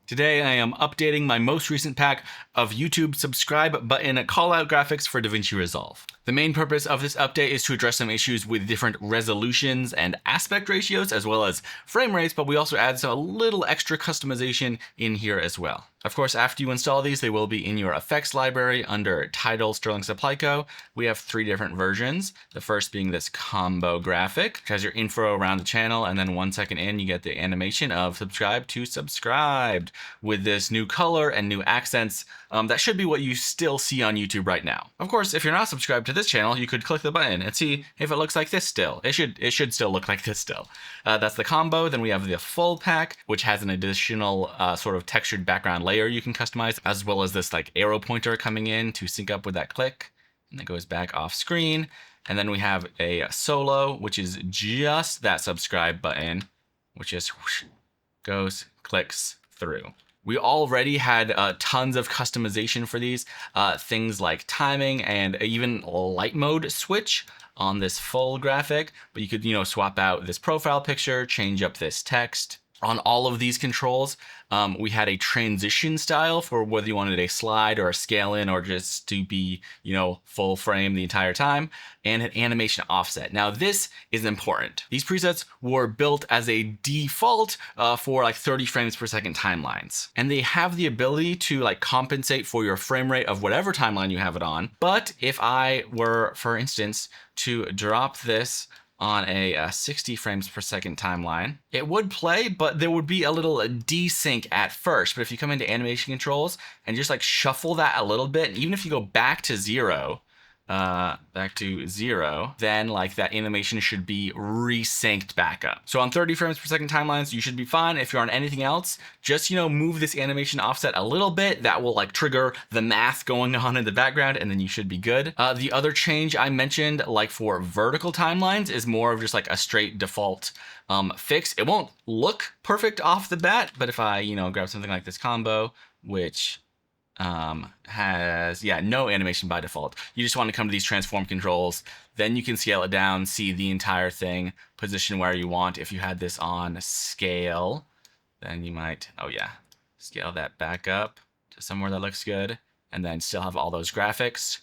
Today I am updating my most recent pack of YouTube subscribe button callout graphics for DaVinci Resolve. The main purpose of this update is to address some issues with different resolutions and aspect ratios as well as frame rates, but we also add a little extra customization in here as well. Of course, after you install these, they will be in your effects library under Title Sterling Supply Co. We have 3 different versions. The first being this combo graphic, which has your info around the channel, and then 1 second in, you get the animation of subscribe to subscribed with this new color and new accents. That should be what you still see on YouTube right now. Of course, if you're not subscribed to this channel, you could click the button and see if it looks like this still. It should still look like this still. That's the combo. Then we have the full pack, which has an additional sort of textured background layer you can customize, as well as this like arrow pointer coming in to sync up with that click, and it goes back off screen. And then we have a solo, which is just that subscribe button, which just whoosh, goes, clicks through. We already had tons of customization for these, things like timing and even light mode switch on this full graphic, but you could, swap out this profile picture, change up this text. On all of these controls, we had a transition style for whether you wanted a slide or a scale in or just to be, full frame the entire time, and an animation offset. Now this is important. These presets were built as a default for like 30 frames per second timelines. And they have the ability to like compensate for your frame rate of whatever timeline you have it on. But if I were, for instance, to drop this on a 60 frames per second timeline, it would play, but there would be a little desync at first. But if you come into animation controls and just like shuffle that a little bit, and even if you go back to zero, then like that animation should be resynced back up. So on 30 frames per second timelines, you should be fine. If you're on anything else, just, move this animation offset a little bit. That will like trigger the math going on in the background, and then you should be good. The other change I mentioned, like for vertical timelines, is more of just like a straight default fix. It won't look perfect off the bat, but if I, grab something like this combo, which has no animation by default. You just want to come to these transform controls, then you can scale it down, see the entire thing, position where you want. If you had this on scale, then you might, scale that back up to somewhere that looks good, and then still have all those graphics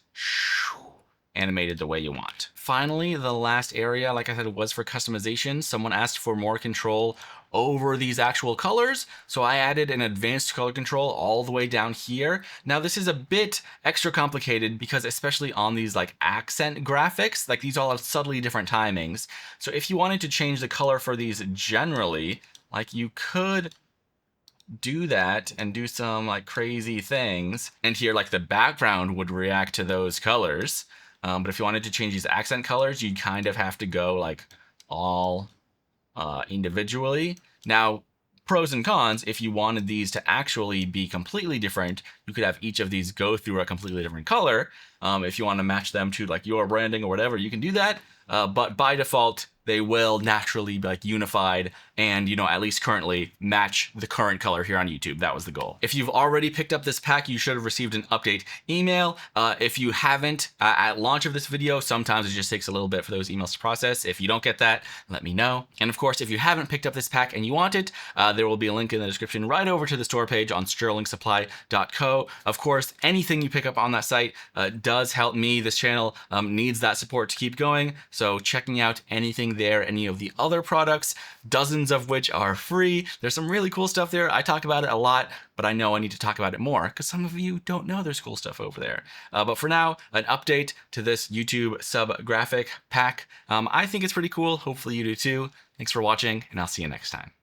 animated the way you want. Finally, the last area, like I said, was for customization. Someone asked for more control over these actual colors, so I added an advanced color control all the way down here. Now this is a bit extra complicated because especially on these like accent graphics, like these all have subtly different timings. So if you wanted to change the color for these generally, like you could do that and do some like crazy things, and here like the background would react to those colors. But if you wanted to change these accent colors, you'd kind of have to go like all individually. Now, pros and cons, if you wanted these to actually be completely different, you could have each of these go through a completely different color. If you want to match them to like your branding or whatever, you can do that. But by default, they will naturally be like unified and, at least currently match the current color here on YouTube. That was the goal. If you've already picked up this pack, you should have received an update email. If you haven't, at launch of this video, sometimes it just takes a little bit for those emails to process. If you don't get that, let me know. And of course, if you haven't picked up this pack and you want it, there will be a link in the description right over to the store page on sterlingsupply.co. Of course, anything you pick up on that site does help me. This channel needs that support to keep going. So checking out anything there, any of the other products, dozens of which are free. There's some really cool stuff there. I talk about it a lot, but I know I need to talk about it more because some of you don't know there's cool stuff over there. But for now, an update to this YouTube sub graphic pack. I think it's pretty cool. Hopefully you do too. Thanks for watching, and I'll see you next time.